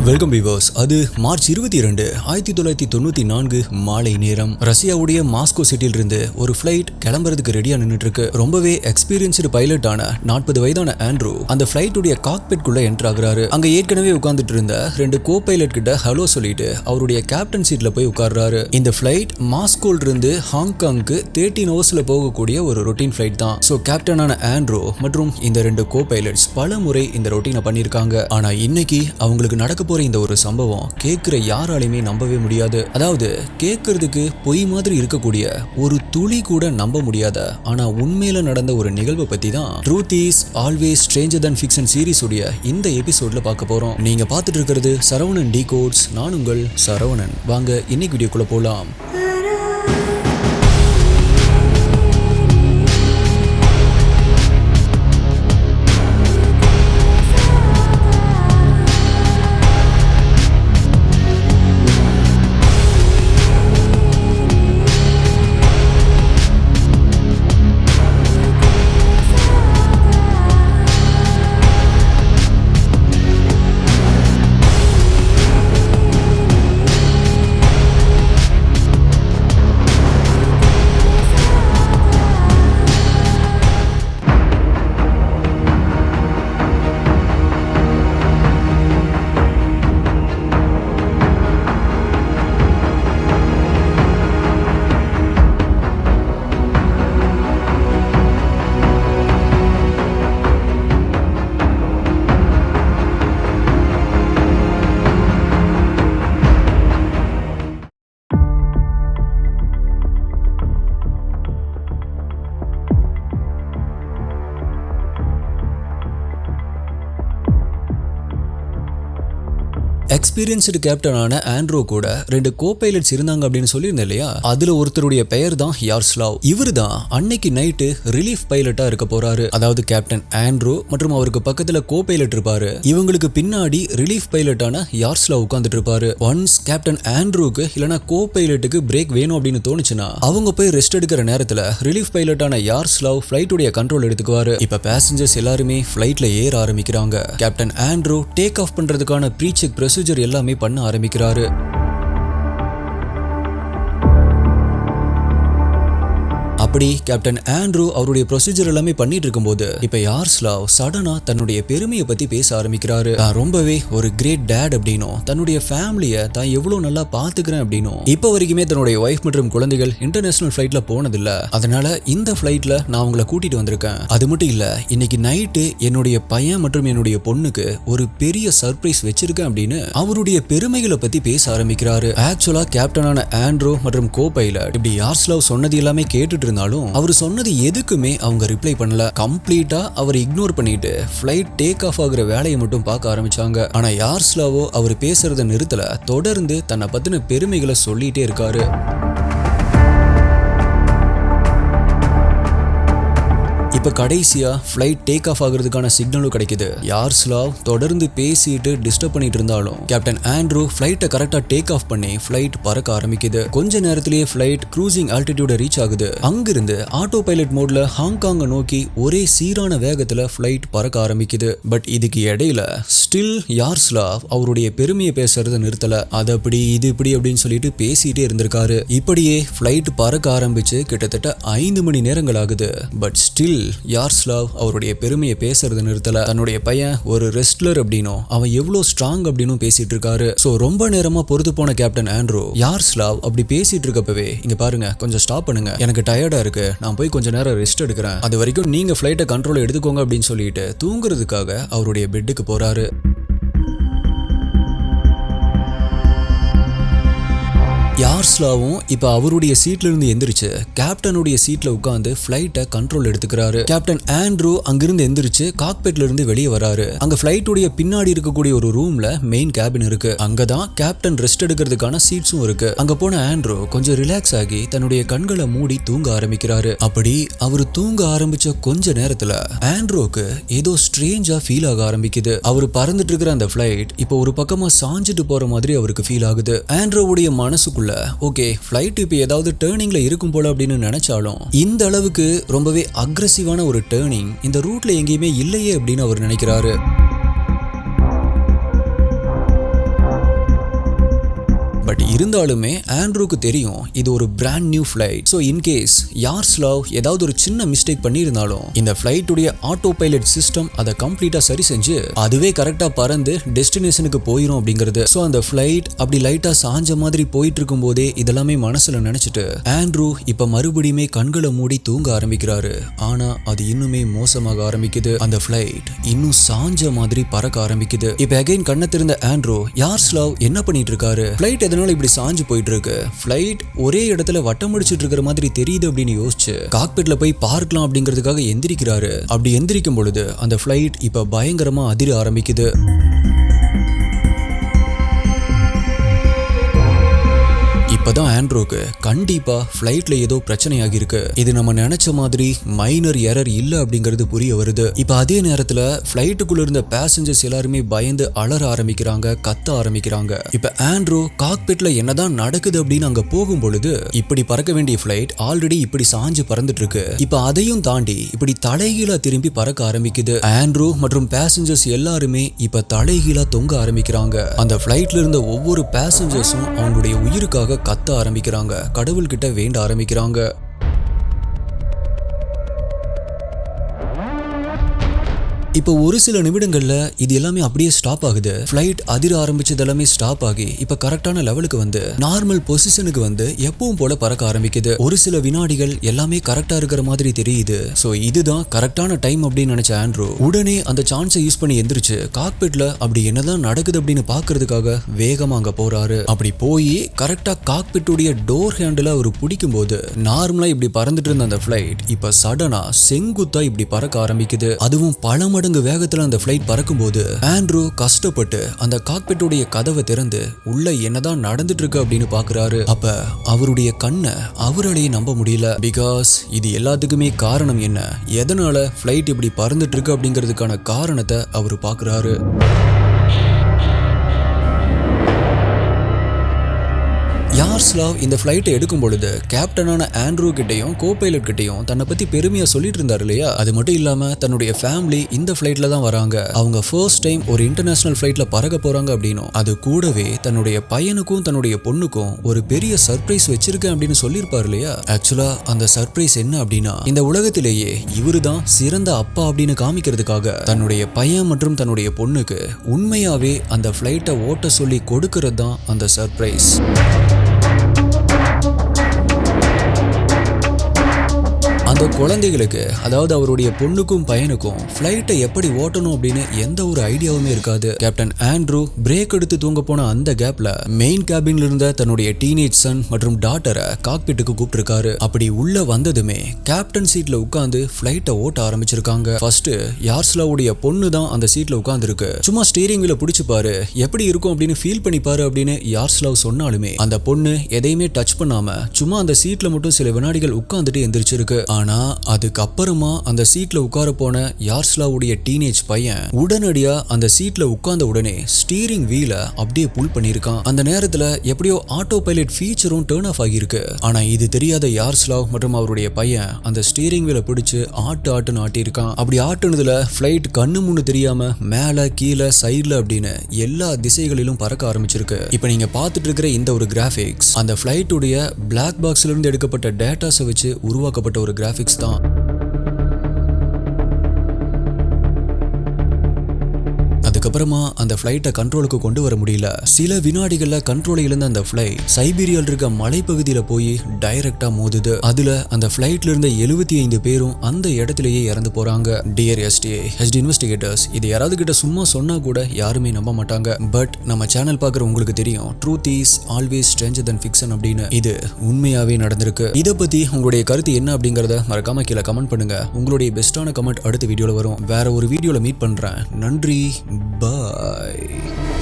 Welcome viewers. அது March 22, 1994 மாலை நேரம். ரஷ்யாவுடைய மாஸ்கோ சிட்டியில் இருந்து ஒரு ஃபிளைட் கிளம்புறதுக்கு ரெடியா நின்றுட்டு இருக்கு. ரொம்பவே எக்ஸ்பீரியன்ஸ்டு பைலட்டான 40 வயதான ஆண்ட்ரூ அந்த ஃபிளைட்டுடைய காக்பிட் குள்ள என்டர் ஆகுறாரு. அங்க ஏற்கனவே உட்கார்ந்துட்டு இருந்த 2 கோ பைலட் கிட்ட ஹலோ சொல்லிட்டு அவருடைய கேப்டன் சீட்ல போய் உட்கார்றாரு. இந்த ஃபிளைட் மாஸ்கோல இருந்து ஹாங்காங்க்கு 13 ஹவர்ஸ்ல போகக்கூடிய ஒரு ரொட்டீன் ஃபிளைட் தான். சோ கேப்டனான ஆண்ட்ரூ மற்றும் இந்த 2 கோ பைலட்ஸ் பல முறை இந்த ரொட்டீனை பண்ணிருக்காங்க. ஆனா இன்னைக்கு அவங்களுக்கு நடக்க போற இந்த ஒரு சம்பவம் கேட்கிற யாராலையுமே நம்பவே முடியாது. அதாவது கேட்கறதுக்கு பொய் மாதிரி இருக்கக்கூடிய ஒரு துளி கூட நம்ப முடியாத ஆனா உண்மையில நடந்த ஒரு நிகழ்வை பத்தி தான் truth is always Stranger then fiction series உடைய இந்த எபிசோட்ல பார்க்க போறோம். நீங்க பார்த்துட்டு இருக்கிறது சரவணன் டிகோட்ஸ். நான் உங்கள் சரவணன். வாங்க இன்னைக்கு வீடியோக்குள்ள போலாம். எக்ஸ்பீரியன்ஸ்டு கேப்டனான ஆண்ட்ரூ கூட 2 கோ பைலட்ஸ் இருந்தாங்க அப்படின்னு சொல்லியிருந்தேன் இல்லையா? அதுல ஒருத்தருடைய பெயர் தான் யார்ஸ்லாவ். இவரு தான் அன்னைக்கு நைட்டு ரிலீஃப் பைலட்டா இருக்க போறாரு. அதாவது கேப்டன் ஆண்ட்ரூ மற்றும் அவருக்கு பக்கத்துல கோ பைலட் இருப்பாரு. இவங்களுக்கு பின்னாடி ரிலீஃப் பைலட்டான யார்ஸ்லாவ் உட்கார்ந்துட்டு இருப்பாரு. ஒன்ஸ் கேப்டன் ஆண்ட்ரூக்கு இல்லனா கோ பைலட்டுக்கு பிரேக் வேணும் அப்படின்னு தோணுச்சுன்னா அவங்க போய் ரெஸ்ட் எடுக்கிற நேரத்துல ரிலீஃப் பைலட்டான யார்ஸ்லாவ் ஃபிளைட்டுடைய கண்ட்ரோல் எடுத்துக்குவாரு. இப்ப பேசஞ்சர்ஸ் எல்லாருமே ஃபிளைட்ல ஏற ஆரம்பிக்கிறாங்க. கேப்டன் ஆண்ட்ரூ டேக் ஆஃப் பண்றதுக்கான ப்ரீ செக் ப்ரொசீஜர் எல்லாமே பண்ண ஆரம்பிக்கிறாரு. அப்படி கேப்டன் ஆண்ட்ரூ அவருடைய ப்ரொசீஜர் எல்லாமே பண்ணிட்டு இருக்கும்போது இப்ப யார்ஸ்லாவ் சடனா தன்னுடைய பெருமையை பத்தி பேச ஆரம்பிக்கிறாரு. தான் ரொம்பவே ஒரு கிரேட் டேட் அப்படின்னும் தன்னுடைய ஃபேமிலியை தான் எவ்வளவு நல்லா பாத்துக்கிறேன் அப்படின்னும் இப்ப வரைக்குமே தன்னுடைய ஒய்ஃப் மற்றும் குழந்தைகள் இன்டர்நேஷனல் ஃபிளைட்ல போனதில்ல. அதனால இந்த ஃபிளைட்ல நான் உங்களை கூட்டிட்டு வந்திருக்கேன். அது மட்டும் இல்ல, இன்னைக்கு நைட்டு என்னுடைய பையன் மற்றும் என்னுடைய பொண்ணுக்கு ஒரு பெரிய சர்ப்ரைஸ் வச்சிருக்கேன் அப்படின்னு அவருடைய பெருமைகளை பத்தி பேச ஆரம்பிக்கிறாரு. ஆக்சுவலா கேப்டனான ஆண்ட்ரூ மற்றும் கோ பைலட் இப்படி யார்ஸ்லாவ் சொன்னது எல்லாமே கேட்டுட்டு இருந்தாலும் அவர் சொன்னது எதுக்குமே அவங்க ரிப்ளை பண்ணல. கம்ப்ளீட்டா அவர் இக்னோர் பண்ணிட்டு ஃபிளைட் டேக் ஆஃப் ஆகுற வேலையை மட்டும் பார்க்க ஆரம்பிச்சாங்க. ஆனா யார்ஸ்லாவோ அவர் பேசுறத நிறுத்தல. தொடர்ந்து தன்னை பத்தின பெருமைகளை சொல்லிட்டே இருக்காரு. இப்ப கடைசியா ஃபிளைட் டேக் ஆஃப் ஆகுறதுக்கான சிக்னலும் கிடைக்குது. யார்ஸ்லாவ் தொடர்ந்து பேசிட்டு டிஸ்டர்ப் பண்ணிட்டு இருந்தாலும் கேப்டன் ஆண்ட்ரூ ஃபிளைட்டை கரெக்டா டேக் ஆஃப் பண்ணி ஃபிளைட் பறக்க ஆரம்பிக்குது. கொஞ்ச நேரத்திலேயே ஃபிளைட் க்ரூசிங் ஆல்டிடியூட ரீச் ஆகுது. அங்கிருந்து ஆட்டோ பைலட் மோட்ல ஹாங்காங்க நோக்கி ஒரே சீரான வேகத்துல ஃபிளைட் பறக்க ஆரம்பிக்குது. பட் இதுக்கு இடையில ஸ்டில் யார்ஸ்லாவ் அவருடைய பெருமையை பேசுறத நிறுத்தல. அது அப்படி இது இப்படி அப்படின்னு சொல்லிட்டு பேசிட்டே இருந்திருக்காரு. இப்படியே ஃபிளைட் பறக்க ஆரம்பிச்சு கிட்டத்தட்ட 5 மணி நேரங்கள் ஆகுது. பட் ஸ்டில் யார்ஸ்லாவ் அவருடைய பெருமையை பேசுறது நிறுத்தல. தன்னுடைய பையன் ஒரு ரெஸ்ட்லர் அப்படின்னும் அவன் எவ்வளவு ஸ்ட்ராங் அப்படின்னு பேசிட்டு இருக்காரு. சோ ரொம்ப நேரமா பொறுத்து போன கேப்டன் ஆண்ட்ரூ யார்ஸ்லாவ் அப்படி பேசிட்டு இருக்கப்பவே இங்க பாருங்க, கொஞ்சம் ஸ்டாப் பண்ணுங்க, எனக்கு டயர்டா இருக்கு, நான் போய் கொஞ்ச நேரம் ரெஸ்ட் எடுக்கிறேன், அது வரைக்கும் நீங்க ஃபிளைட்டை கண்ட்ரோல் எடுத்துக்கோங்க அப்படின்னு சொல்லிட்டு தூங்குறதுக்காக அவருடைய பெட்டுக்கு போறாரு. யார்ஸ்லாவும் இப்ப அவருடைய சீட்ல இருந்து எந்திரிச்சு கேப்டனுடைய சீட்ல உட்கார்ந்து ஃபிளைட்டை கண்ட்ரோல் எடுத்துக்கிறாரு. கேப்டன் ஆண்ட்ரூ அங்கிருந்து எந்திரிச்சு காக்பிட்ல இருந்து வெளியே வராரு. அங்க ஃபிளைட்டுடைய பின்னாடி இருக்கக்கூடிய ஒரு ரூம்ல மெயின் கேபின் இருக்கு. அங்கதான் கேப்டன் ரெஸ்ட் எடுக்கிறதுக்கான சீட்ஸும் இருக்கு. அங்க போன ஆண்ட்ரூ கொஞ்சம் ரிலாக்ஸ் ஆகி தன்னுடைய கண்களை மூடி தூங்க ஆரம்பிக்கிறாரு. அப்படி அவர் தூங்க ஆரம்பிச்ச கொஞ்ச நேரத்துல ஆண்ட்ரூக்கு ஏதோ ஸ்ட்ரேஞ்சா ஃபீல் ஆக ஆரம்பிக்குது. அவர் பறந்துட்டு இருக்கிற அந்த ஃபிளைட் இப்ப ஒரு பக்கமா சாஞ்சிட்டு போற மாதிரி அவருக்கு ஃபீல் ஆகுது. ஆண்ட்ரூவுடைய மனசுக்குள்ள ஓகே ஃபிளைட் இப்போ ஏதாவது டர்னிங்ல இருக்கும் போல அப்படின்னு நினைச்சாலும் இந்த அளவுக்கு ரொம்பவே அக்ரெசிவான ஒரு டர்னிங் இந்த ரூட்ல எங்கேயுமே இல்லையே அப்படின்னு அவர் நினைக்கிறாரு. பட் இருந்தாலுமே ஆண்ட்ரூக்கு தெரியும் இது ஒரு brand new flight. So in case Yaroslav ஏதாவது ஒரு சின்ன மிஸ்டேக் பண்ணியிருந்தாலும் இந்த ஃபிளைட்டுடைய ஆட்டோ பைலட் சிஸ்டம் அதை கம்ப்ளீட்டா சரி செஞ்சு அதுவே கரெக்டா பறந்து டெஸ்டினேஷனுக்கு போயிடும் அப்படிங்கிறது. ஸோ அந்த ஃபிளைட் அப்படி லைட்டா சாஞ்ச மாதிரி போயிட்டு இருக்கும் போதே இதெல்லாமே மனசுல நினைச்சிட்டு ஆண்ட்ரூ இப்ப மறுபடியுமே கண்களை மூடி தூங்க ஆரம்பிக்கிறாரு. ஆனா அது இன்னுமே மோசமாக ஆரம்பிக்குது. அந்த ஃபிளைட் இன்னும் சாஞ்ச மாதிரி பறக்க ஆரம்பிக்குது. இப்ப அகைன் கண்ணை திறந்த ஆண்ட்ரூ யார்ஸ்லாவ் என்ன பண்ணிட்டு இருக்காரு, ஃபிளைட் எதனால இப்படி சாஞ்சு போயிட்டு இருக்கு, ஃபிளைட் ஒரே இடத்துல வட்டம் முடிச்சிட்டு இருக்கிற மாதிரி தெரியுது அப்படின்னு யோசிச்சு காக்பிட்ல போய் பார்க்கலாம் அப்படிங்கிறதுக்காக எந்திரிக்கிறாரு. அப்படி எந்திரிக்கும் பொழுது அந்த ஃபிளைட் இப்ப பயங்கரமா அதிர ஆரம்பிக்குது. இப்பதான் ஆண்ட்ரூக்கு கண்டிப்பா ஃபிளைட்ல ஏதோ பிரச்சனையாகி இருக்கு, இது நம்ம நினைச்ச மாதிரி மைனர் எரர் இல்ல அப்படிங்கிறது புரிய வருது. இப்ப அதே நேரத்துல ஃபிளைட்டுக்குள்ள இருந்த பேசஞ்சர்ஸ் எல்லாருமே பயந்து அலற ஆரம்பிக்கிறாங்க, கத்த ஆரம்பிக்கிறாங்க. இப்ப ஆண்ட்ரூ காக்பிட்ல என்னதான் நடக்குது அப்படின்னு அங்க போகும் பொழுது இப்படி பறக்க வேண்டிய ஃபிளைட் ஆல்ரெடி இப்படி சாஞ்சு பறந்துட்டு இருக்கு. இப்ப அதையும் தாண்டி இப்படி தலைகீழா திரும்பி பறக்க ஆரம்பிக்குது. ஆண்ட்ரூ மற்றும் பேசஞ்சர்ஸ் எல்லாருமே இப்ப தலைகீழா தொங்க ஆரம்பிக்கிறாங்க. அந்த ஃபிளைட்ல இருந்த ஒவ்வொரு பேசஞ்சர்ஸும் அவங்களுடைய உயிருக்காக கத்த ஆரம்பிக்கிறாங்க, கடவுள்கிட்ட வேண்ட ஆரம்பிக்கிறாங்க. இப்போ ஒரு சில நிமிடங்கள்ல இது எல்லாமே அப்படியே ஸ்டாப் ஆகுது. ஃபிளைட் அதிர ஆரம்பிச்சது எல்லாமே ஸ்டாப் ஆகி இப்ப கரெக்டான லெவலுக்கு வந்து நார்மல் பொசிஷனுக்கு வந்து எப்பவும் போல பறக்க ஆரம்பிக்குது. ஒரு சில வினாடிகள் எல்லாமே கரெக்டா இருக்கிற மாதிரி தெரியுது. சோ இதுதான் கரெக்டான டைம் அப்படின்னு நினைச்ச ஆண்ட்ரூ உடனே அந்த சான்ஸை யூஸ் பண்ணி எந்திரிச்சு காக்பிட்ல அப்படி என்னதான் நடக்குது அப்படின்னு பாக்குறதுக்காக வேகமா அங்க போறாரு. அப்படி போய் கரெக்டா காக்பிட்டுடைய டோர் ஹேண்டில் அவர் பிடிக்கும் போது நார்மலா இப்படி பறந்துட்டு இருந்த அந்த ஃபிளைட் இப்ப சடனா செங்குத்தா இப்படி பறக்க ஆரம்பிக்குது. அதுவும் பல மடங்கு வேகத்துல அந்த ஃபிளைட் பறக்கும்போது ஆண்ட்ரூ கஷ்டப்பட்டு அந்த காக்பிட்டுடைய கதவை திறந்து உள்ள என்னதான் நடந்துட்டு இருக்கு அப்படின்னு பாக்குறாரு. அப்ப அவருடைய கண்ணை அவராலேயே நம்ப முடியல. பிகாஸ் இது எல்லாத்துக்குமே காரணம் என்ன, எதனால ஃபிளைட் இப்படி பறந்துட்டு இருக்கு அப்படிங்கிறதுக்கான காரணத்தை அவர் பாக்குறாரு. யார்ஸ்லாவ் இந்த ஃபிளைட்டை எடுக்கும் பொழுது கேப்டனான ஆண்ட்ரூ கிட்டையும் கோ பைலட் கிட்டையும் தன்னை பத்தி பெருமையா சொல்லிட்டு இருந்தாரு இல்லையா. அது மட்டும் இல்லாம தன்னுடைய ஃபேமிலி இந்த ஃபிளைட்ல தான் வராங்க, அவங்க ஃபர்ஸ்ட் டைம் ஒரு இன்டர்நேஷனல் ஃபிளைட்ல பறக்க போறாங்க அப்படின்னும் அது கூடவே தன்னுடைய பையனுக்கும் தன்னுடைய பொண்ணுக்கும் ஒரு பெரிய சர்ப்ரைஸ் வச்சிருக்கேன் அப்படின்னு சொல்லியிருப்பாரு இல்லையா. ஆக்சுவலா அந்த சர்ப்ரைஸ் என்ன அப்படின்னா இந்த உலகத்திலேயே இவரு தான் சிறந்த அப்பா அப்படின்னு காமிக்கிறதுக்காக தன்னுடைய பையன் மற்றும் தன்னுடைய பொண்ணுக்கு உண்மையாவே அந்த ஃபிளைட்டை ஓட்ட சொல்லி கொடுக்கறது தான் அந்த சர்ப்ரைஸ். அந்த குழந்தைகளுக்கு, அதாவது அவருடைய பொண்ணுக்கும் பையனுக்கும் ஃபிளைட்டை எப்படி ஓட்டணும் அப்படின்னு எந்த ஒரு ஐடியாவுமே இருக்காது. கேப்டன் ஆண்ட்ரூ பிரேக் எடுத்து தூங்க போன அந்த கேப்ல மெயின் கேபின்ல இருந்த தன்னுடைய டீனேஜ் சன் மற்றும் டாட்டரை காக்பிட்டுக்கு கூப்பிட்டிருக்காரு. அப்படி உள்ள வந்ததுமே கேப்டன் சீட்ல உட்கார்ந்து ஃபிளைட்டை ஓட்ட ஆரம்பிச்சிருக்காங்க. ஃபர்ஸ்ட் யார்ஸ்லாவுடைய பொண்ணு தான் அந்த சீட்ல உட்கார்ந்து இருக்கு. சும்மா ஸ்டீரிங் வீல பிடிச்சு பாரு, எப்படி இருக்கும் அப்படின்னு ஃபீல் பண்ணி பாரு அப்படின்னு யார்ஸ்லாவ் சொன்னாலுமே அந்த பொண்ணு எதையுமே டச் பண்ணாம சும்மா அந்த சீட்ல மட்டும் சில வினாடிகள் உட்கார்ந்துட்டு எந்திரிச்சிருக்கு. ஆனா அதுக்கப்புறமா அந்த சீட்ல உட்கார போன யார்ஸ்லாவுடைய டீனேஜ் பையன் உடனடியா அந்த சீட்ல உட்கார்ந்த உடனே ஸ்டீரிங் வீல அப்படியே புல் பண்ணிருக்கான். அந்த நேரத்துல எப்படியோ ஆட்டோ பைலட் ஃபீச்சரும் டர்ன் ஆஃப் ஆகியிருக்கு. ஆனா இது தெரியாத யார்ஸ்லாவ் மற்றும் அவருடைய பையன் அந்த ஸ்டீரிங் வீல பிடிச்சு ஆட்டுன்னு ஆட்டியிருக்கான். அப்படி ஆட்டுனதுல ஃபிளைட் கண்ணு முன்னு தெரியாம மேல கீழே சைட்ல அப்படின்னு எல்லா திசைகளிலும் பறக்க ஆரம்பிச்சிருக்கு. இப்ப நீங்க பார்த்துட்டு இருக்கிற இந்த ஒரு கிராபிக்ஸ் அந்த ஃபிளைட்டுடைய பிளாக் பாக்ஸ்ல இருந்து எடுக்கப்பட்ட டேட்டாஸை வச்சு உருவாக்கப்பட்ட ஒரு கிராபிக்ஸ் தான். அதுக்கப்புறமா அந்த ஃபிளைட்டை கண்ட்ரோலுக்கு கொண்டு வர முடியல. சில வினாடிகள்ல கண்ட்ரோலை இழந்த அந்த ஃபிளைட் சைபீரியால இருக்க மலைப்பகுதியில போய் டைரக்டா மோதுது. அதுல அந்த ஃபிளைட்ல இருந்த 75 பேரும் அந்த இடத்திலேயே இறந்து போறாங்க. டியர் எஸ்டிஏ ஹெச்டி இன்வெஸ்டிகேட்டர்ஸ், இது யாராவது கிட்ட சும்மா சொன்னா கூட யாருமே நம்ப மாட்டாங்க. பட் நம்ம சேனல் பாக்குற உங்களுக்கு தெரியும், truth is always Stranger then fiction அப்படின்னு. இது உண்மையாவே நடந்திருக்கு. இதை பத்தி உங்களுடைய கருத்து என்ன அப்படிங்கறத மறக்காம கீழே கமெண்ட் பண்ணுங்க. உங்களுடைய பெஸ்டான கமெண்ட் அடுத்த வீடியோல வரும். வேற ஒரு வீடியோல மீட் பண்றேன். நன்றி. Bye.